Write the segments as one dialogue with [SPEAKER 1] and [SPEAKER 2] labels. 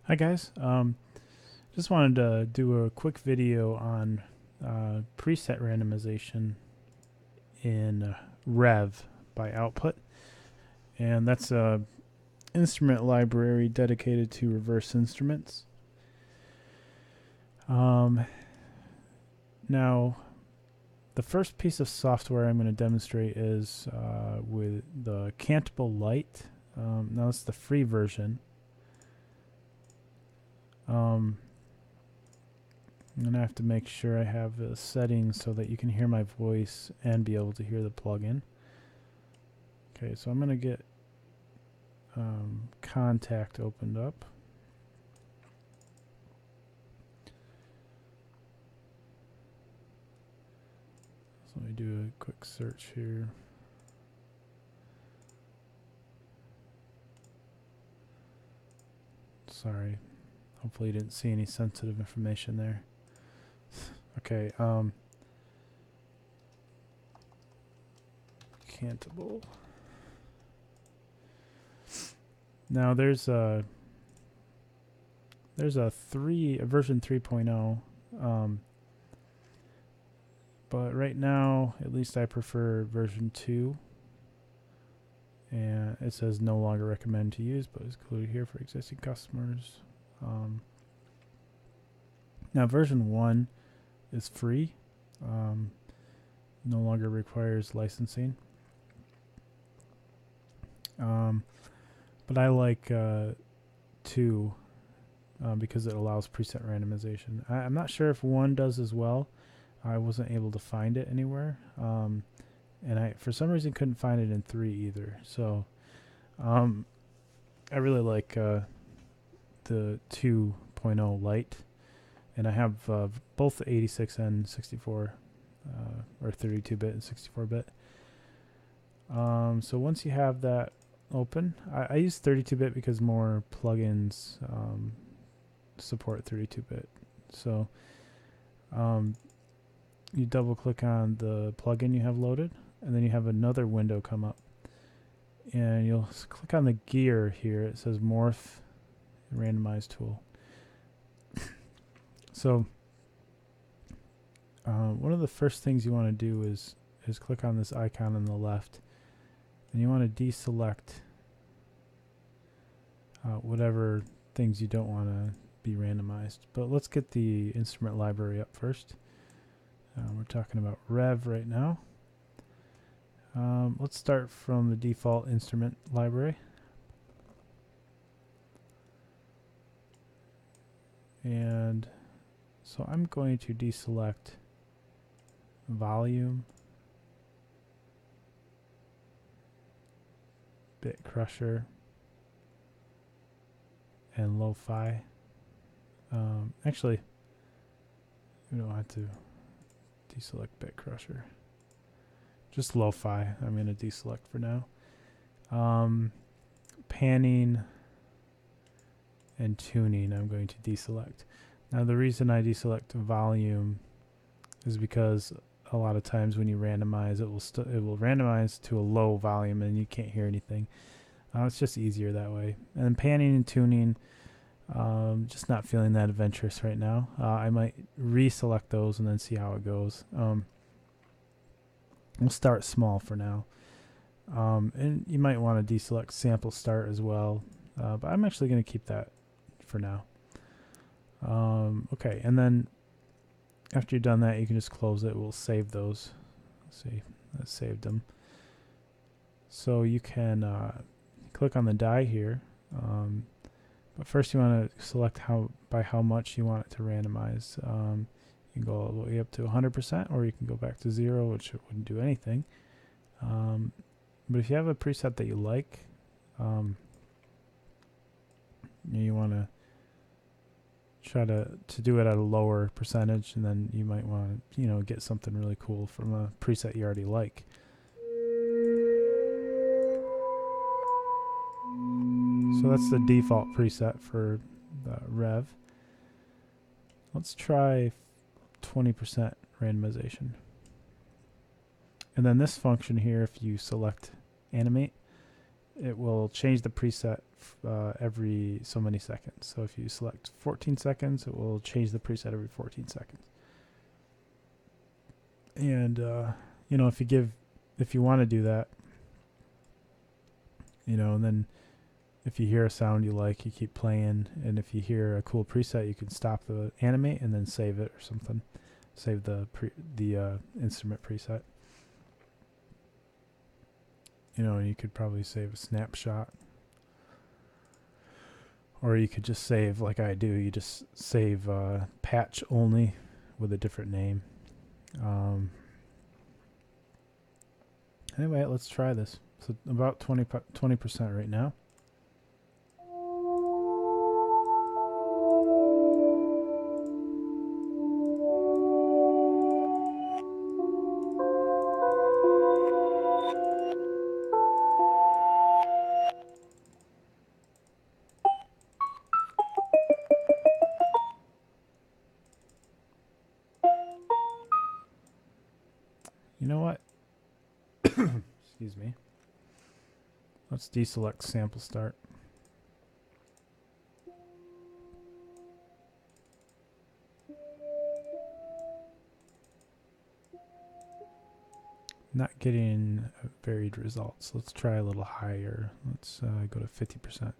[SPEAKER 1] Hi guys, just wanted to do a quick video on preset randomization in REV by output, and that's a instrument library dedicated to reverse instruments. Now, the first piece of software I'm going to demonstrate is with the Cantable Lite. Now it's the free version. I'm going to have to make sure I have the settings so that you can hear my voice and be able to hear the plugin. Okay, so I'm going to get Kontakt opened up. So let me do a quick search here. Sorry. Hopefully you didn't see any sensitive information there. Okay, Cantable. Now there's a version 3.0, but right now at least I prefer version 2, and it says no longer recommend to use, but it's included here for existing customers. Now version 1 is free, no longer requires licensing, but I like 2 because it allows preset randomization. I'm not sure if 1 does as well. I wasn't able to find it anywhere, and I for some reason couldn't find it in 3 either. So I really like the 2.0 Lite, and I have both the 86 and 64 or 32-bit and 64-bit. So once you have that open, I use 32-bit because more plugins support 32-bit. So you double click on the plugin you have loaded, and then you have another window come up, and you'll click on the gear here. It says morph randomize tool. So one of the first things you want to do is click on this icon on the left, and you want to deselect whatever things you don't want to be randomized. But let's get the instrument library up first. We're talking about REV right now. Let's start from the default instrument library. And so I'm going to deselect volume, bit crusher, and lo-fi. Actually, we don't have to deselect bit crusher. Just lo-fi I'm going to deselect for now. Panning and tuning I'm going to deselect. Now the reason I deselect volume is because a lot of times when you randomize, it will randomize to a low volume and you can't hear anything. It's just easier that way. And panning and tuning, just not feeling that adventurous right now. I might reselect those and then see how it goes. We'll start small for now. And you might want to deselect sample start as well, but I'm actually going to keep that for now. Okay, and then after you've done that, you can just close it. We'll save those. Let's see, I saved them. So you can click on the die here, but first you want to select by how much you want it to randomize. You can go all the way up to 100%, or you can go back to 0, which wouldn't do anything. But if you have a preset that you like, you want to try to do it at a lower percentage, and then you might want to get something really cool from a preset you already like. So that's the default preset for the REV. Let's try 20% randomization. And then this function here, if you select animate, it will change the preset every so many seconds. So if you select 14 seconds, it will change the preset every 14 seconds. And you know, if you want to do that, you know, and then if you hear a sound you like, you keep playing, and if you hear a cool preset, you can stop the animate and then save it or something. Save the instrument preset. You know, you could probably save a snapshot, or you could just save like I do. You just save patch only with a different name. Anyway, let's try this. So about 20% right now. You know what? Excuse me. Let's deselect sample start. Not getting varied results. Let's try a little higher. Let's go to 50%.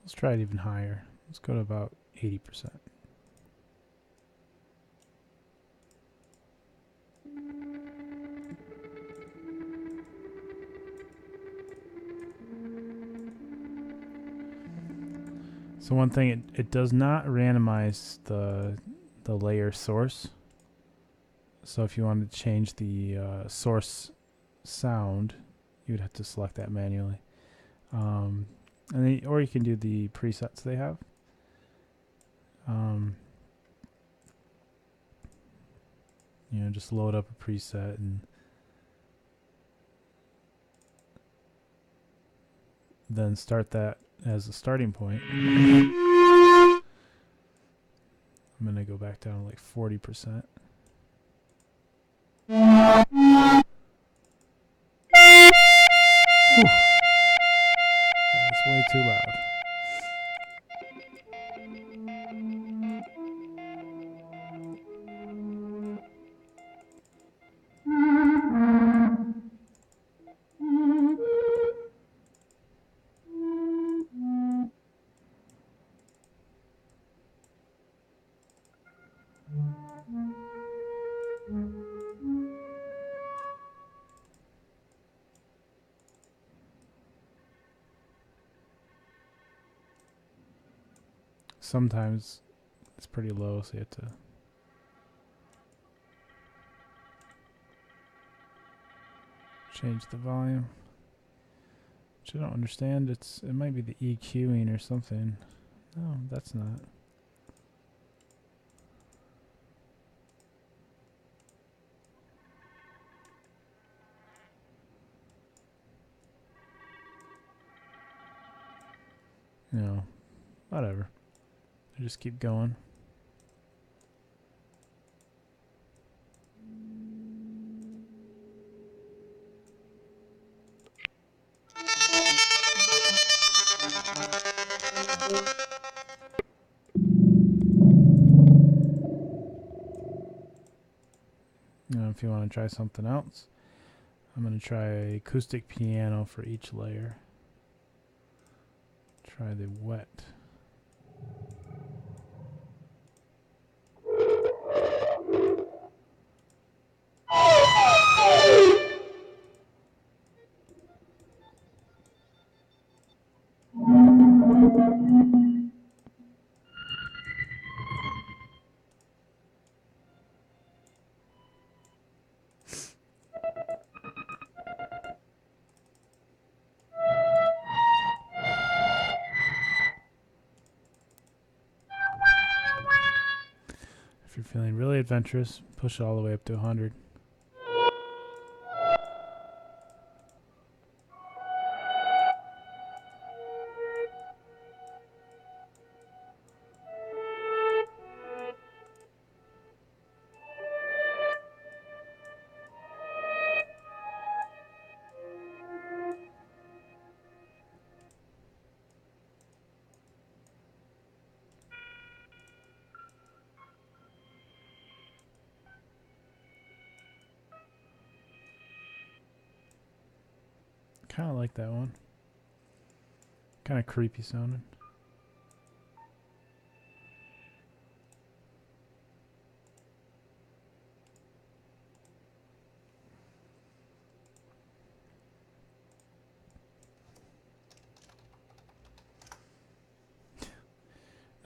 [SPEAKER 1] Let's try it even higher. Let's go to about 80%. So one thing, it does not randomize the layer source. So if you wanted to change the source sound, you would have to select that manually. And then, or you can do the presets they have. You know, just load up a preset and then start that as a starting point. I'm going to go back down to like 40%. That's way too loud. Sometimes it's pretty low, so you have to change the volume. Which I don't understand. It might be the EQing or something. No, that's not. No, whatever. I just keep going. Now, if you want to try something else, I'm going to try acoustic piano for each layer. Try the wet. Feeling really adventurous, push it all the way up to 100. Kind of like that one. Kind of creepy sounding.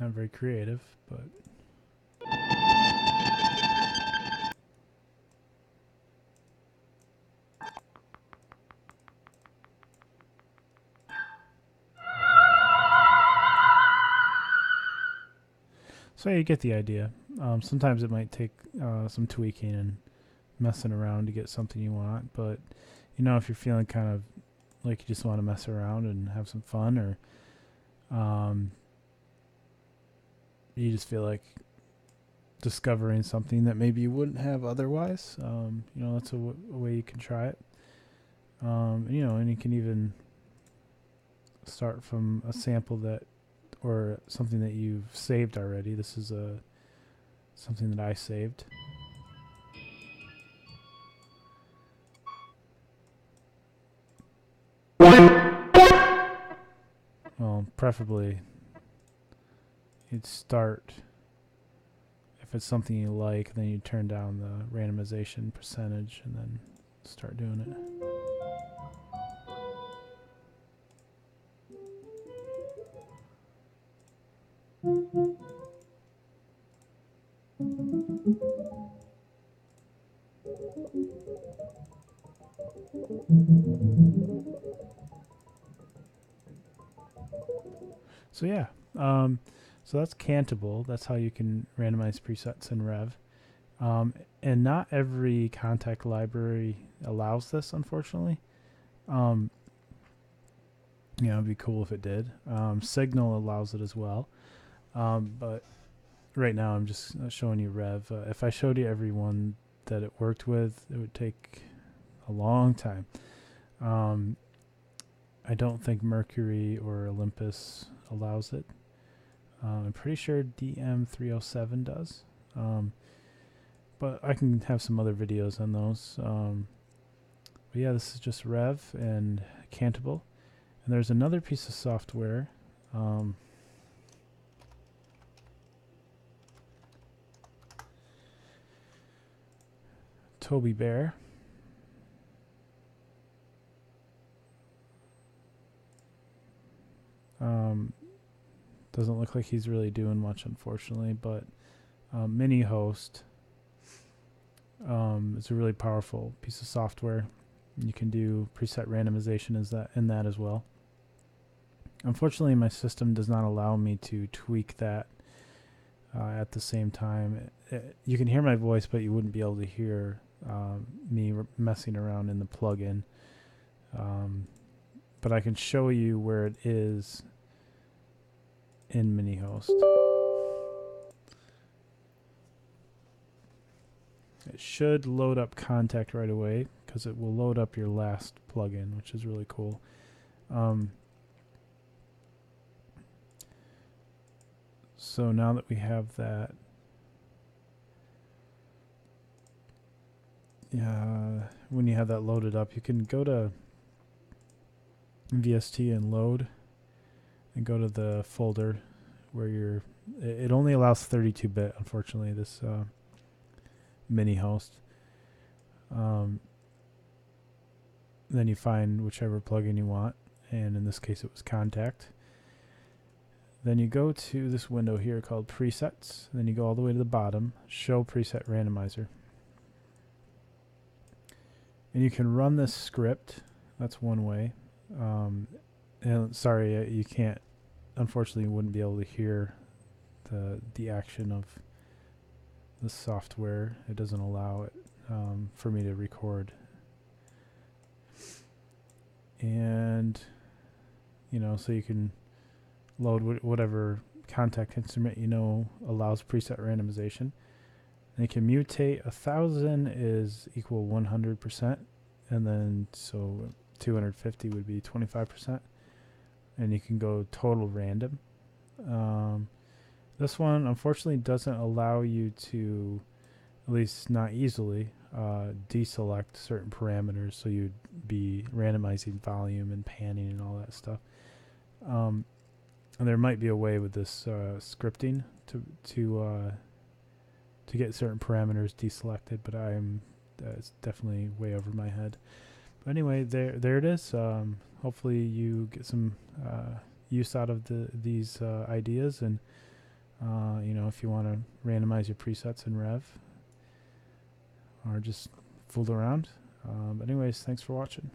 [SPEAKER 1] Not very creative, but so you get the idea. Sometimes it might take some tweaking and messing around to get something you want, but you know, if you're feeling kind of like you just want to mess around and have some fun, or you just feel like discovering something that maybe you wouldn't have otherwise, you know, that's a way you can try it. You know, and you can even start from a sample that, or something that you've saved already. This is something that I saved. Well, preferably you'd start, if it's something you like, then you turn down the randomization percentage and then start doing it. So yeah, so that's cantable. That's how you can randomize presets in REV. And not every Kontakt library allows this, unfortunately. You know, it'd be cool if it did. Signal allows it as well. But right now I'm just showing you REV. If I showed you every one that it worked with, it would take a long time. I don't think Mercury or Olympus allows it. I'm pretty sure DM307 does. But I can have some other videos on those. But yeah, this is just REV and cantable. And there's another piece of software. Toby Bear. Doesn't look like he's really doing much, unfortunately, but Mini Host is a really powerful piece of software. You can do preset randomization in that as well. Unfortunately, my system does not allow me to tweak that at the same time. You can hear my voice, but you wouldn't be able to hear me messing around in the plugin. But I can show you where it is in Mini Host. It should load up Kontakt right away, because it will load up your last plugin, which is really cool. So now that we have that, when you have that loaded up, you can go to VST and load, and go to the folder where it only allows 32-bit, unfortunately, this Mini Host. Then you find whichever plugin you want, and in this case it was Kontakt. Then you go to this window here called Presets, then you go all the way to the bottom, Show Preset Randomizer. And you can run this script. That's one way. And sorry, you can't, unfortunately, you wouldn't be able to hear the action of the software, it doesn't allow it for me to record. And you know, so you can load whatever Kontakt Instrument you know allows preset randomization. And you can mutate. 1,000 is equal 100%, and then so 250 would be 25%. And you can go total random. This one unfortunately doesn't allow you to, at least not easily, deselect certain parameters, so you'd be randomizing volume and panning and all that stuff. And there might be a way with this scripting to get certain parameters deselected, but that's definitely way over my head. But anyway, there it is. Hopefully you get some use out of these ideas, and you know, if you want to randomize your presets in Rev or just fool around. But anyways, thanks for watching.